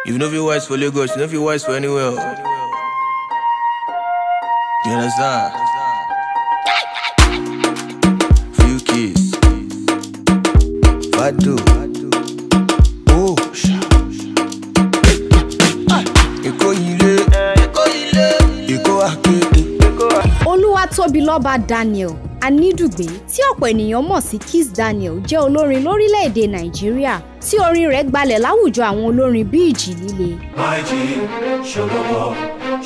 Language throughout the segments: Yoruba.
You know if you're wise for Lagos, you know if you're wise for anywhere. You understand? Few keys. Fado. Oh, Eko ile. Eko akete. Olúwatóbilọ́ba Daniel Anídùgbé tí ọ̀pọ̀ ènìyàn mọ̀ sí Kizz Daniel jẹ́ olórin lórílẹ̀‐èdè Nàìjíríà tí orin rẹ̀ gbalẹ̀ láwùjọ àwọn olórin bí Ìjì Líle. My G, ṣolówó,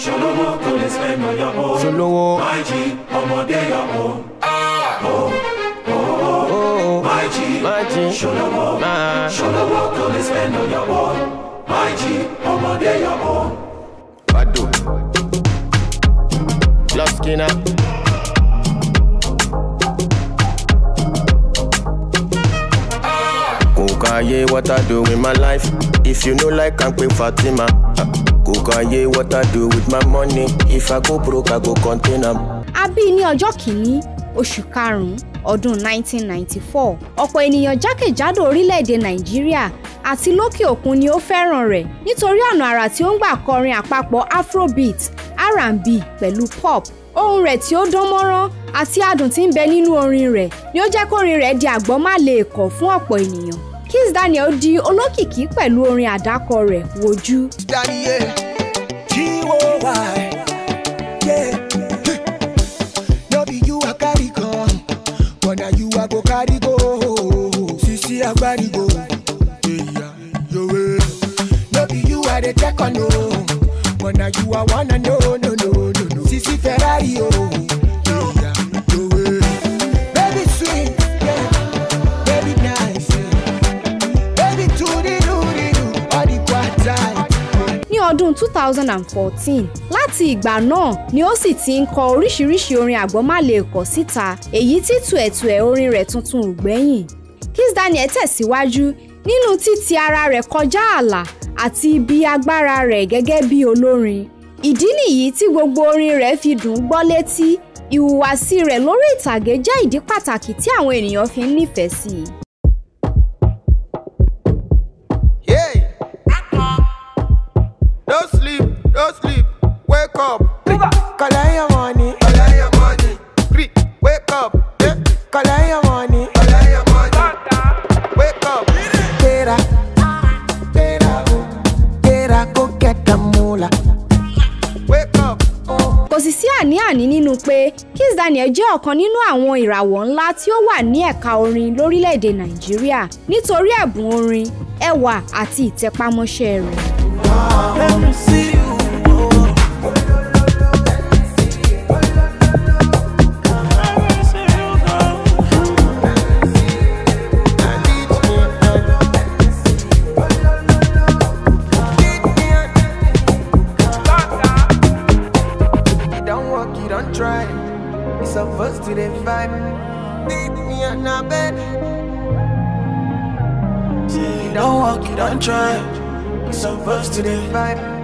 ṣolówó kò lè spend on your own. Ṣolówó. My G, ọmọdé your own. My G, ṣolówó, ṣolówó kò lè spend on your own. My G, ọmọdé your own. Fado. Lost Skinner. Kukaye, what I do with my life. If you know like I'm pay Fatima. Kukaye, what I do with my money. If I go broke, I go contain them. A bí ní ọjọ́ kìíní oṣù karùn-ún ọdún 1994. Ọ̀pọ̀ ènìyàn jákèjádò orílẹ̀-èdè Nàìjíríà àti lókè òkun ni ó fẹ́ràn rẹ̀ nítorí ọ̀nà àrà tí ó ń gbà kọrin àpapọ̀ Afrobeat, R&B pẹ̀lú pop. Ohùn rẹ̀ tí ó dán mọ́rán àti adùn tí ń bẹ nínú orin rẹ̀ ni ó jẹ́ kórin rẹ̀ di àgbọ́málẹ̀kọ̀ fún ọ̀pọ̀ ènìyàn. Kizz Daniel di olókìkí pẹ̀lú orin àdákọ rẹ̀ Wojú. Sisi Ferrari, oh, yeah, your way. Baby sweet, yeah, baby nice, yeah. Baby do body quite tight. Ní ọdún 2014, láti ìgbà náà ni ó sì ti ń kọ oríṣiríṣi orin àgbọ́málẹ̀kọ̀ síta, èyí tí tùẹ̀tùẹ̀ orin rẹ̀ tuntun ò gbẹ́yìn. Kizz Daniel tẹ̀síwájú nínú títì ara rẹ̀ kọjá ààlà àti ibi agbára rẹ̀ gẹ́gẹ́ bí olórin. Ìdí nìyí tí gbogbo orin rẹ̀ fi dùn gbọ́ létí. Ìhùwàsí rẹ̀ lórí ìtàgé jẹ́ ìdí pàtàkì tí àwọn ènìyàn fi ń nífẹ̀ẹ́ sí i. Hey! Don't sleep, wake up. Collect your money, Wake up, collect your money, wake up. Tera, go get the moolah. Wake up. Kò sì sí àní-àní nínú pé Kizz Daniel jẹ́ ọ̀kan nínú àwọn ìràwọ̀ ńlá tí ó wà ní ẹ̀ka orin lórílẹ̀‐èdè Nàìjíríà nítorí ẹ̀bùn orin, ẹwà àti ìtẹpámọ́ṣẹ́ rẹ̀. You don't try, it's supposed to the vibe. Beat me on a bed. You don't walk, you don't try, it's supposed to the vibe.